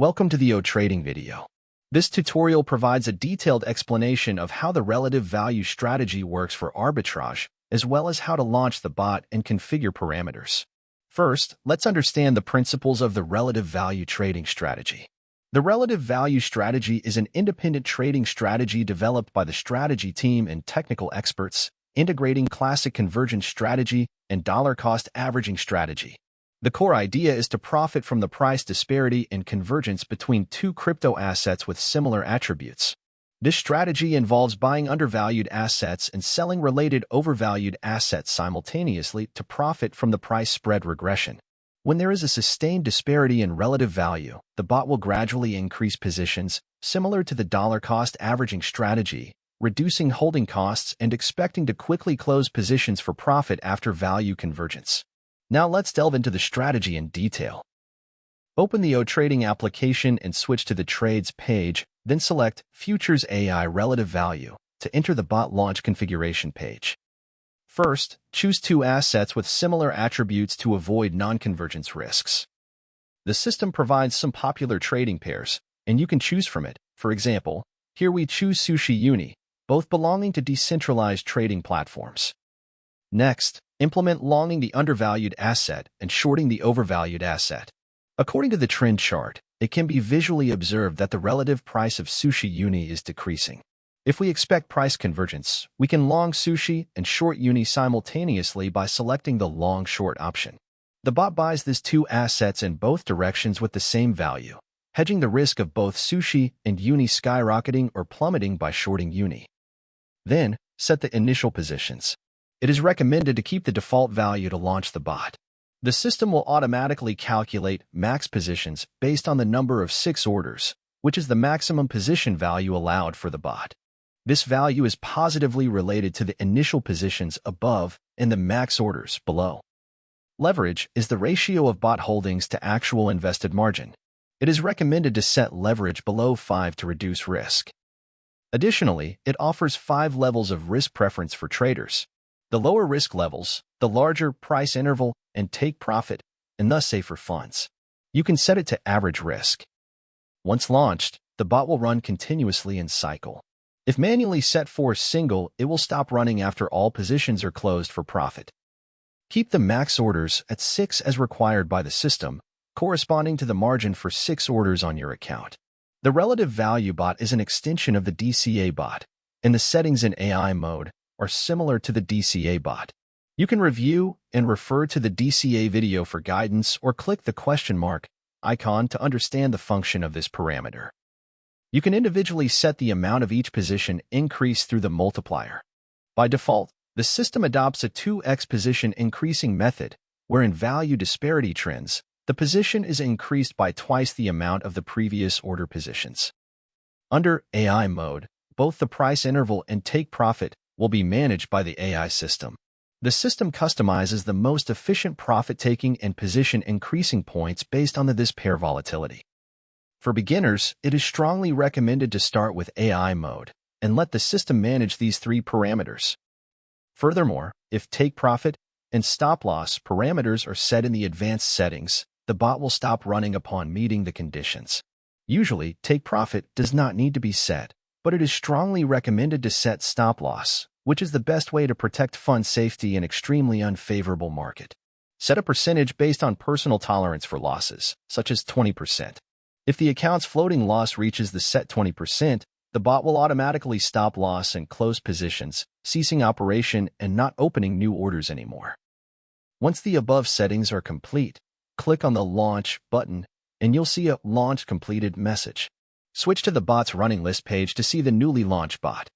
Welcome to the Otrading video. This tutorial provides a detailed explanation of how the relative value strategy works for arbitrage, as well as how to launch the bot and configure parameters. First, let's understand the principles of the relative value trading strategy. The relative value strategy is an independent trading strategy developed by the strategy team and technical experts, integrating classic convergence strategy and dollar-cost averaging strategy. The core idea is to profit from the price disparity and convergence between two crypto assets with similar attributes. This strategy involves buying undervalued assets and selling related overvalued assets simultaneously to profit from the price spread regression. When there is a sustained disparity in relative value, the bot will gradually increase positions, similar to the dollar-cost averaging strategy, reducing holding costs and expecting to quickly close positions for profit after value convergence. Now let's delve into the strategy in detail. Open the Otrading application and switch to the Trades page, then select Futures AI Relative Value to enter the bot launch configuration page. First, choose two assets with similar attributes to avoid non-convergence risks. The system provides some popular trading pairs, and you can choose from it. For example, here we choose Sushi Uni, both belonging to decentralized trading platforms. Next, implement longing the undervalued asset and shorting the overvalued asset. According to the trend chart, it can be visually observed that the relative price of Sushi Uni is decreasing. If we expect price convergence, we can long Sushi and short Uni simultaneously by selecting the long-short option. The bot buys these two assets in both directions with the same value, hedging the risk of both Sushi and Uni skyrocketing or plummeting by shorting Uni. Then, set the initial positions. It is recommended to keep the default value to launch the bot. The system will automatically calculate max positions based on the number of 6 orders, which is the maximum position value allowed for the bot. This value is positively related to the initial positions above and the max orders below. Leverage is the ratio of bot holdings to actual invested margin. It is recommended to set leverage below 5 to reduce risk. Additionally, it offers 5 levels of risk preference for traders. The lower risk levels, the larger price interval, and take profit, and thus safer funds. You can set it to average risk. Once launched, the bot will run continuously in cycle. If manually set for single, it will stop running after all positions are closed for profit. Keep the max orders at 6 as required by the system, corresponding to the margin for 6 orders on your account. The relative value bot is an extension of the DCA bot, and the settings in AI mode are similar to the DCA bot. You can review and refer to the DCA video for guidance or click the question mark icon to understand the function of this parameter. You can individually set the amount of each position increase through the multiplier. By default, the system adopts a 2x position increasing method, where in value disparity trends, the position is increased by twice the amount of the previous order positions. Under AI mode, both the price interval and take profit will be managed by the AI system. The system customizes the most efficient profit-taking and position-increasing points based on this pair volatility. For beginners, it is strongly recommended to start with AI mode and let the system manage these 3 parameters. Furthermore, if take profit and stop loss parameters are set in the advanced settings, the bot will stop running upon meeting the conditions. Usually, take profit does not need to be set, but it is strongly recommended to set stop loss, which is the best way to protect fund safety in extremely unfavorable market. Set a percentage based on personal tolerance for losses, such as 20%. If the account's floating loss reaches the set 20%, the bot will automatically stop loss and close positions, ceasing operation and not opening new orders anymore. Once the above settings are complete, click on the Launch button, and you'll see a Launch Completed message. Switch to the bot's running list page to see the newly launched bot.